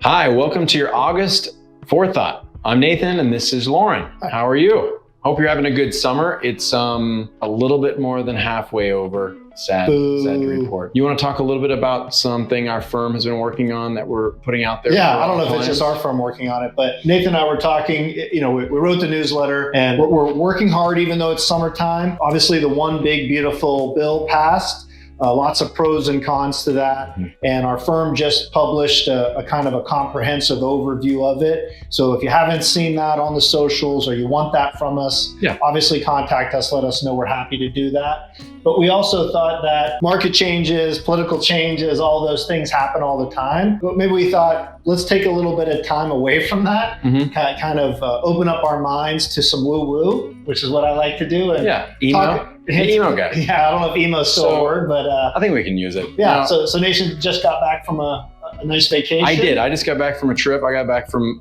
Hi, welcome to your August 4Thought. I'm Nathan and this is Lauren. How are you? Hope you're having a good summer. It's a little bit more than halfway over. Sad to report. You want to talk a little bit about something our firm has been working on that we're putting out there? Yeah, I don't know if it's just our firm working on it, but Nathan and I were talking, we wrote the newsletter and we're working hard even though it's summertime. Obviously the one big beautiful bill passed. Lots of pros and cons to that. And our firm just published a kind of a comprehensive overview of it. So if you haven't seen that on the socials or you want that from us, obviously contact us, let us know, we're happy to do that. But we also thought that market changes, political changes, all those things happen all the time. But maybe we thought, let's take a little bit of time away from that, kind of open up our minds to some woo-woo, which is what I like to do. And emo guy. Yeah, I don't know if emo is still a word, but I think we can use it. Yeah, so Nation just got back from a nice vacation. I did. I just got back from a trip. I got back from,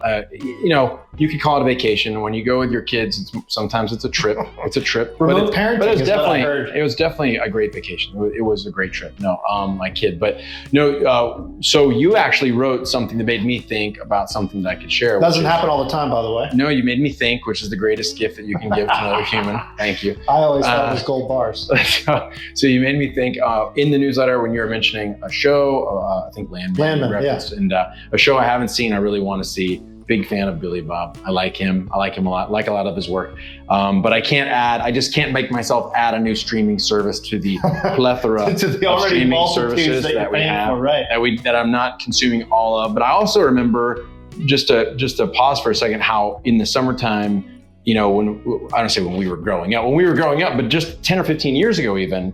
you could call it a vacation. When you go with your kids, sometimes it's a trip. It's a trip. Remote parenting, but it was definitely a great vacation. It was a great trip. My kid. But so you actually wrote something that made me think about something that I could share. Doesn't happen all the time, by the way. No, you made me think, which is the greatest gift that you can give to another human. Thank you. I always thought it was gold bars. So you made me think in the newsletter when you were mentioning a show, I think Landman referenced, and a show I haven't seen, I really want to see. Big fan of Billy Bob. I like him a lot, like a lot of his work. But I just can't make myself add a new streaming service to the plethora to the of streaming services that we have, for, that I'm not consuming all of. But I also remember, just to pause for a second, how in the summertime, when I don't say when we were growing up, but just 10 or 15 years ago even,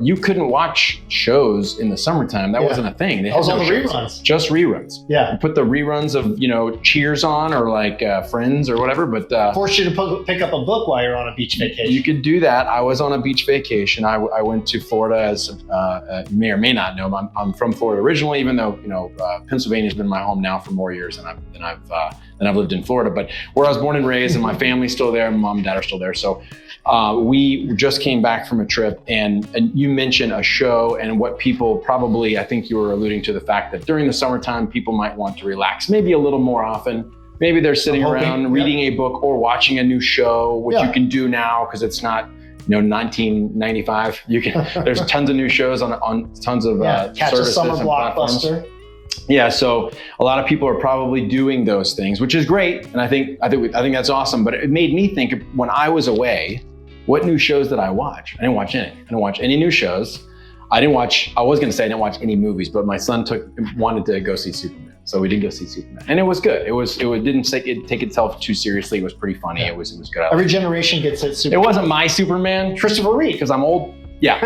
you couldn't watch shows in the summertime. That wasn't a thing. That was all the reruns. Just reruns. Yeah. You put the reruns of, Cheers on or like Friends or whatever, but force you to pick up a book while you're on a beach vacation. You could do that. I was on a beach vacation. I went to Florida, as you may or may not know. I'm from Florida originally, even though Pennsylvania's been my home now for more years than I've lived in Florida. But where I was born and raised, and my family's still there, my mom and dad are still there. So we just came back from a trip, and you mentioned a show, and what people probably, I think you were alluding to the fact that during the summertime, people might want to relax maybe a little more often. Maybe they're sitting around reading a book or watching a new show, which you can do now because it's not 1995. There's tons of new shoes on tons of catch a summer blockbuster. Yeah, so a lot of people are probably doing those things, which is great, and I think that's awesome. But it made me think, when I was away, what new shows did I watch? I didn't watch any. I didn't watch any new shows. I was going to say I didn't watch any movies, but my son wanted to go see Superman, so we did go see Superman, and it was good. It didn't take itself too seriously. It was pretty funny. It was good. Every generation gets its Superman. It wasn't my Superman, Christopher Reeve, because I'm old. Yeah,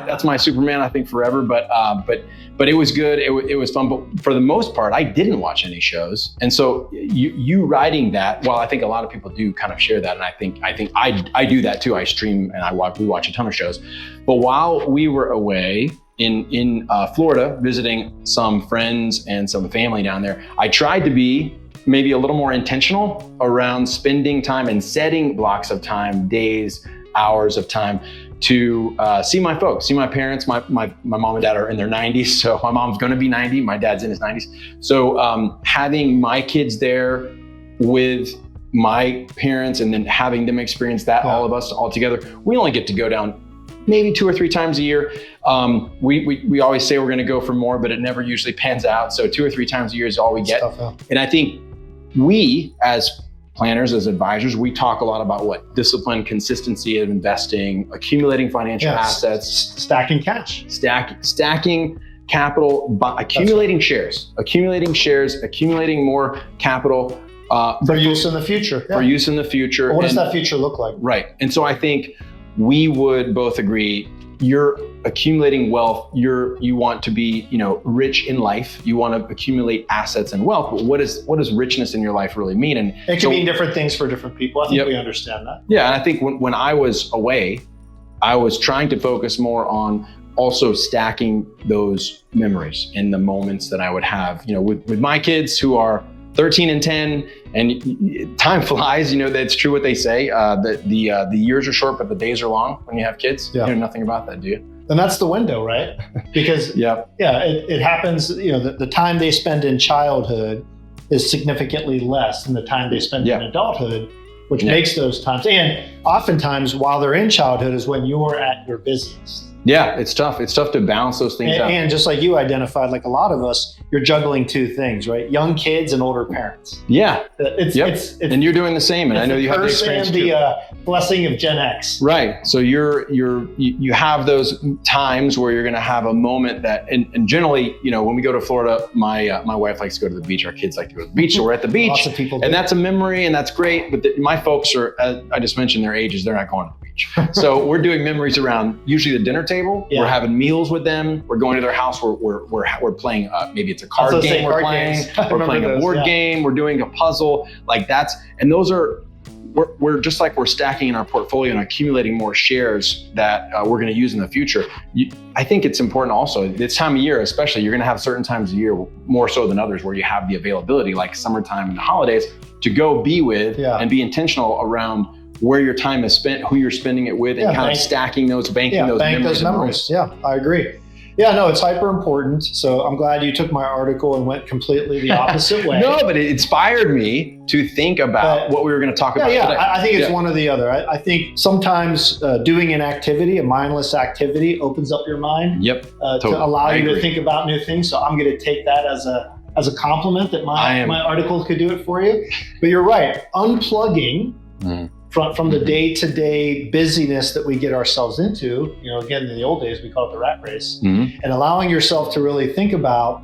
that's my Superman, I think, forever. But it was good. It was fun. But for the most part, I didn't watch any shows. And so you writing that, well, I think a lot of people do kind of share that. And I think I do that too. I stream and we watch a ton of shows. But while we were away in Florida, visiting some friends and some family down there, I tried to be maybe a little more intentional around spending time and setting blocks of time, days, hours of time to see my folks, see my parents. My mom and dad are in their 90s, so my mom's gonna be 90, my dad's in his 90s. So having my kids there with my parents and then having them experience that, all of us all together, we only get to go down maybe 2 or 3 times a year. We always say we're gonna go for more, but it never usually pans out. So 2 or 3 times a year is all we get. And I think we, as planners, as advisors, we talk a lot about what? Discipline, consistency of investing, accumulating financial assets. Stacking cash. Stacking capital, accumulating shares, accumulating more capital. For use in the future. For use in the future. But what does that future look like? Right. And so I think we would both agree, you're accumulating wealth, you want to be, rich in life, you want to accumulate assets and wealth, but what does richness in your life really mean? And it can mean different things for different people. I think we understand that. Yeah, and I think when I was away, I was trying to focus more on also stacking those memories in the moments that I would have, with my kids who are 13 and 10, and time flies. That's true what they say. The years are short, but the days are long when you have kids. You know nothing about that, do you? And that's the window, right? Because it happens, the time they spend in childhood is significantly less than the time they spend in adulthood, which makes those times. And oftentimes while they're in childhood is when you're at your busiest. Yeah, it's tough. It's tough to balance those things out. And just like you identified, like a lot of us, you're juggling two things, right? Young kids and older parents. Yeah. It's and you're doing the same. And I know you have the experience and the blessing of Gen X. Right. So you have those times where you're going to have a moment that, and generally, when we go to Florida, my wife likes to go to the beach. Our kids like to go to the beach. So we're at the beach. Lots of people do. And that's a memory, and that's great. But my folks are, I just mentioned their ages. They're not going to the beach. So we're doing memories around usually the dinner table. Yeah. We're having meals with them. We're going to their house. We're playing. Maybe it's a card game. We're playing. We're playing a board game. We're doing a puzzle. Like those are. We're just like we're stacking in our portfolio and accumulating more shares that we're going to use in the future. I think it's important also this time of year, especially, you're going to have certain times of year more so than others where you have the availability, like summertime and the holidays, to go be with and be intentional around where your time is spent, who you're spending it with, and kind of stacking those, banking those memories. Yeah, I agree. Yeah, no, it's hyper important. So I'm glad you took my article and went completely the opposite way. No, but it inspired me to think about what we were going to talk about today. I think it's one or the other. I think sometimes doing an activity, a mindless activity, opens up your mind to allow you to think about new things. So I'm going to take that as a compliment that my article could do it for you. But you're right, unplugging from the day-to-day busyness that we get ourselves into, again, in the old days, we call it the rat race, and allowing yourself to really think about,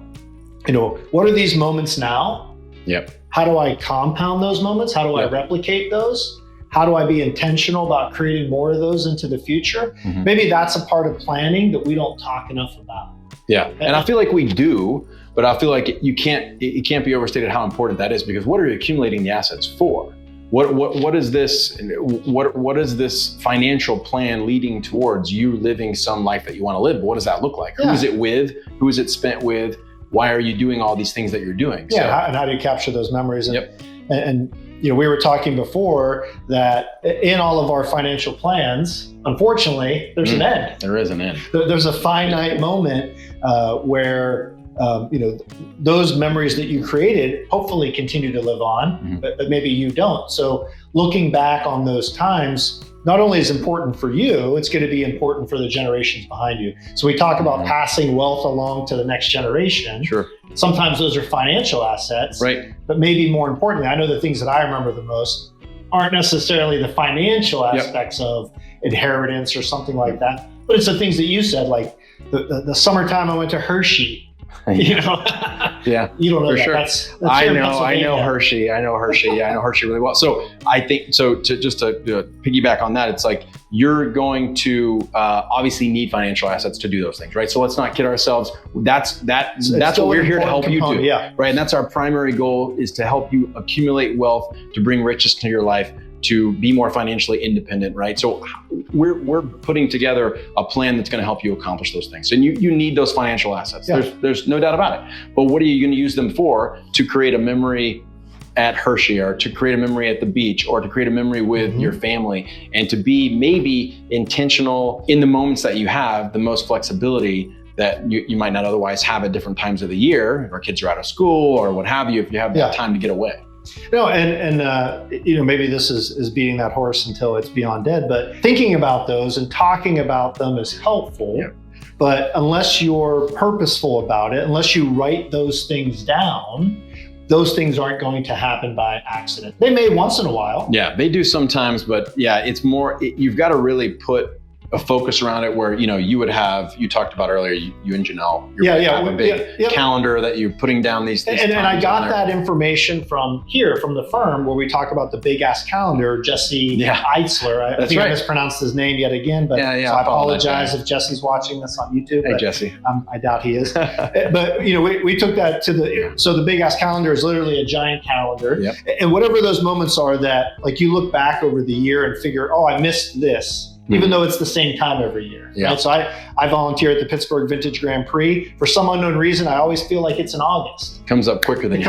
what are these moments now? Yep. How do I compound those moments? How do I replicate those? How do I be intentional about creating more of those into the future? Maybe that's a part of planning that we don't talk enough about. Yeah, and I feel like we do, but I feel like it can't be overstated how important that is, because what are you accumulating the assets for? What is this? What is this financial plan leading towards you living some life that you want to live? What does that look like? Who is it with? Who is it spent with? Why are you doing all these things that you're doing? And how do you capture those memories? And we were talking before that in all of our financial plans, unfortunately, there's an end. There is an end. There's a finite moment where those memories that you created hopefully continue to live on, but maybe you don't. So looking back on those times not only is important for you, it's going to be important for the generations behind you. So we talk about passing wealth along to the next generation. Sure. Sometimes those are financial assets, right? But maybe more importantly, I know the things that I remember the most aren't necessarily the financial aspects of inheritance or something like that, but it's the things that you said, like the summertime I went to Hershey. You don't know for that. Sure. That's I know Hershey. Yeah, I know Hershey really well. So I think to piggyback on that, it's like you're going to obviously need financial assets to do those things, right? So let's not kid ourselves. That's what we're here to help you do, right? And that's our primary goal, is to help you accumulate wealth, to bring riches to your life, to be more financially independent, right? So we're putting together a plan that's going to help you accomplish those things. And you need those financial assets. There's no doubt about it. But what are you going to use them for? To create a memory at Hershey, or to create a memory at the beach, or to create a memory with your family, and to be maybe intentional in the moments that you have the most flexibility that you might not otherwise have at different times of the year, if our kids are out of school or what have you, if you have that time to get away. No, and maybe this is beating that horse until it's beyond dead, but thinking about those and talking about them is helpful. Yeah. But unless you're purposeful about it, unless you write those things down, those things aren't going to happen by accident. They may once in a while. Yeah, they do sometimes, but it's more, you've got to really put a focus around it where, you would have, you talked about earlier, you and Janelle, have a big calendar that you're putting down these things. And I got that information from the firm where we talk about the big ass calendar, Jesse Eitzler. I think I mispronounced his name yet again, but so I apologize if Jesse's watching this on YouTube. Hey, Jesse. I doubt he is. But we took that to so the big ass calendar is literally a giant calendar. Yep. And whatever those moments are that, like, you look back over the year and figure, oh, I missed this. Even though it's the same time every year. Yeah. Right? So I volunteer at the Pittsburgh Vintage Grand Prix. For some unknown reason, I always feel like it's in August. Comes up quicker than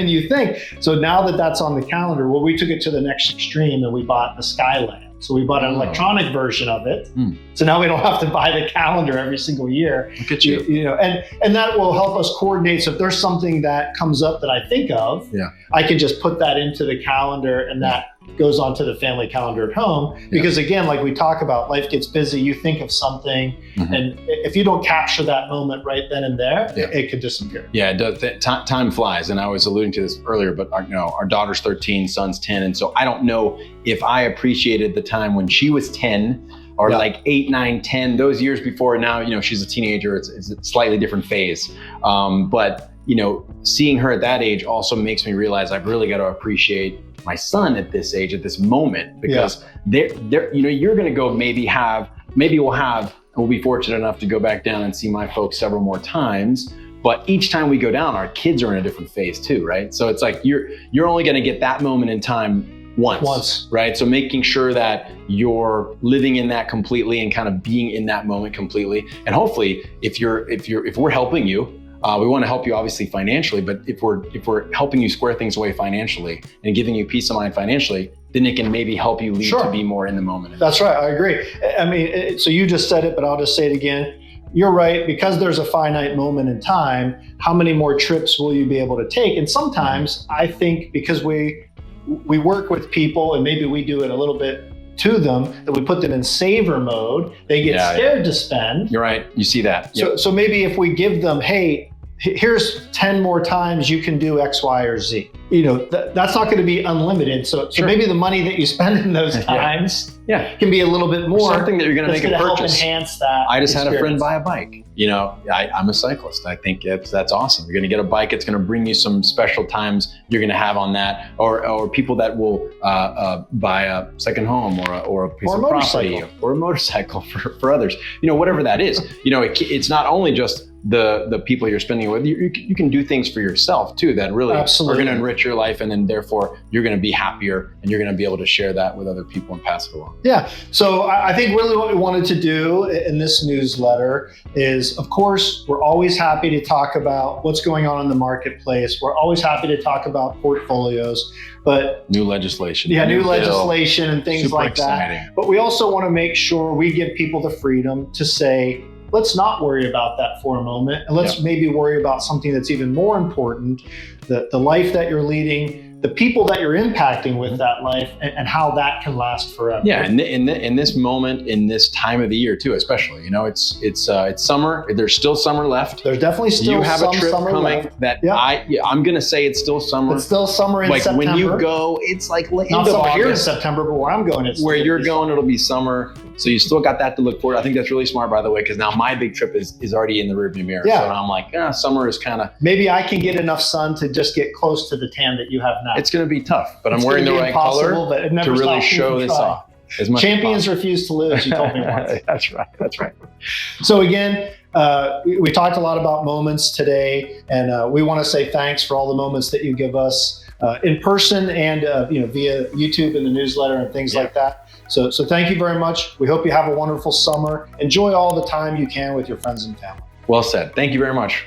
you think. So now that that's on the calendar, we took it to the next extreme and we bought the Skylab. So we bought an electronic version of it So now we don't have to buy the calendar every single year. Look at you. You know, and that will help us coordinate. So if there's something that comes up that I think of, I can just put that into the calendar, and that goes onto the family calendar at home. Because again, like we talk about, life gets busy. You think of something, and if you don't capture that moment right then and there, it could disappear. Yeah, it does. Time flies, and I was alluding to this earlier, but our daughter's 13, son's 10, and so I don't know if I appreciated the time when she was 10 or like 8, 9, 10, those years before. Now, she's a teenager. It's a slightly different phase, but seeing her at that age also makes me realize I've really got to appreciate my son at this age, at this moment, because you're going to go we'll be fortunate enough to go back down and see my folks several more times. But each time we go down, our kids are in a different phase too, right? So it's like you're only going to get that moment in time once, right? So making sure that you're living in that completely and kind of being in that moment completely. And hopefully, if we're helping you, we want to help you obviously financially, but if we're helping you square things away financially and giving you peace of mind financially, then it can maybe help you lead to be more in the moment. That's right. I agree. I mean, so you just said it, but I'll just say it again. You're right, because there's a finite moment in time, how many more trips will you be able to take? And sometimes I think because we work with people, and maybe we do it a little bit to them, that we put them in saver mode, they get scared to spend. You're right. You see that. So maybe if we give them, hey, here's 10 more times you can do X, Y, or Z. That's not going to be unlimited. So maybe the money that you spend in those times can be a little bit more. Or something that you're going to make a purchase. Help enhance that. I just had a friend buy a bike. I'm a cyclist. I think that's awesome. You're going to get a bike. It's going to bring you some special times you're going to have on that, or people that will buy a second home or a piece of property or a motorcycle for others. Whatever that is. It's not only just the people you're spending with. You can do things for yourself too that really are going to enrich your life, and then therefore you're going to be happier, and you're going to be able to share that with other people and pass it along. Yeah. So I think really what we wanted to do in this newsletter is, of course, we're always happy to talk about what's going on in the marketplace. We're always happy to talk about portfolios, but new legislation. Yeah, new legislation and things like exciting. That. But we also want to make sure we give people the freedom to say, let's not worry about that for a moment, and let's maybe worry about something that's even more important, the life that you're leading, the people that you're impacting with that life, and how that can last forever. Yeah, and in this moment, in this time of the year too, especially, it's summer. There's still summer left. There's definitely still you have some a trip summer coming left. that I'm gonna say it's still summer. It's still summer in September. Like when you go, it's like end not of summer August. here in September, but where I'm going, where you're going, it'll be summer. So you still got that to look forward. I think that's really smart, by the way, because now my big trip is already in the rearview mirror. Yeah. So I'm like, summer is kind of. Maybe I can get enough sun to just get close to the tan that you have now. It's going to be tough, but I'm wearing the right color to really show this off. Champions refuse to lose, you told me once. That's right. So again, we talked a lot about moments today, and we want to say thanks for all the moments that you give us in person and via YouTube and the newsletter and things like that. So thank you very much. We hope you have a wonderful summer. Enjoy all the time you can with your friends and family. Well said. Thank you very much.